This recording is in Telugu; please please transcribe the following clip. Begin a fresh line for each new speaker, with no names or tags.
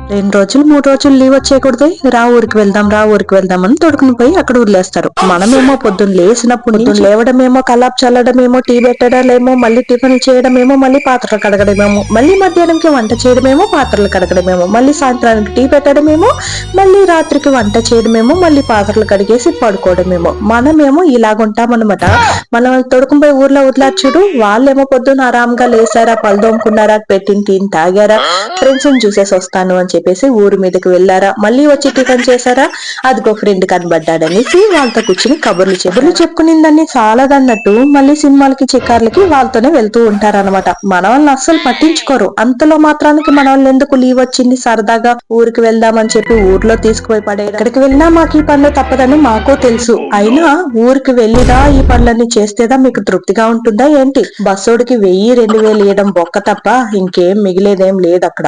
2 రోజులు 3 రోజులు లీవ్ వచ్చేయకూడదే, రా ఊరికి వెళ్దాం రా ఊరికి వెళ్దాం అని తొడుకుని పోయి అక్కడ వదిలేస్తారు. మనమేమో పొద్దున్న లేసినప్పుడు నుంచి లేవడమేమో, కల్లాపు చల్లడమేమో, టీ పెట్టడమేమో, మళ్ళీ టిఫిన్ చేయడమేమో, మళ్ళీ పాత్రలు కడగడమేమో, మళ్ళీ మధ్యాహ్నంకి వంట చేయడమేమో, పాత్రలు కడగడమేమో, మళ్ళీ సాయంత్రానికి టీ పెట్టడమేమో, మళ్ళీ రాత్రికి వంట చేయడమేమో, మళ్ళీ పాత్రలు కడిగేసి పడుకోవడమేమో. మనమేమో ఇలాగుంటామన్నమాట. మనం తొడుకుని పోయి ఊర్లో వదిలారు చూడు, వాళ్ళేమో పొద్దున్న ఆరాంగా లేసారా, పళ్ళు తోముకున్నారా, పెట్టిన టీని తాగారా, ఫ్రెండ్స్ ని చూసేసి వస్తాను అని చెప్పేసి ఊరి మీదకి వెళ్లారా, మళ్ళీ వచ్చి టిఫిన్ చేశారా, అదిగో ఫ్రెండ్ కనబడ్డాడనేసి వాళ్ళతో కూర్చుని కబుర్లు చెప్పుకునిందాన్ని చాలదన్నట్టు మళ్ళీ సినిమాలకి చికార్లకి వాళ్ళతోనే వెళ్తూ ఉంటారనమాట. మన వాళ్ళని అస్సలు పట్టించుకోరు. అంతలో మాత్రానికి మన వాళ్ళు ఎందుకు లీవ్ వచ్చింది సరదాగా ఊరికి వెళ్దామని చెప్పి ఊర్లో తీసుకుపోయి పడే, ఎక్కడికి వెళ్ళినా మాకు ఈ పనులు తప్పదని మాకు తెలుసు. అయినా ఊరికి వెళ్ళిదా ఈ పనులన్నీ చేస్తేదా మీకు తృప్తిగా ఉంటుందా ఏంటి? బస్సోడికి 1000 2000 ఇవ్వడం బొక్క తప్ప ఇంకేం మిగిలేదేం లేదు అక్కడ.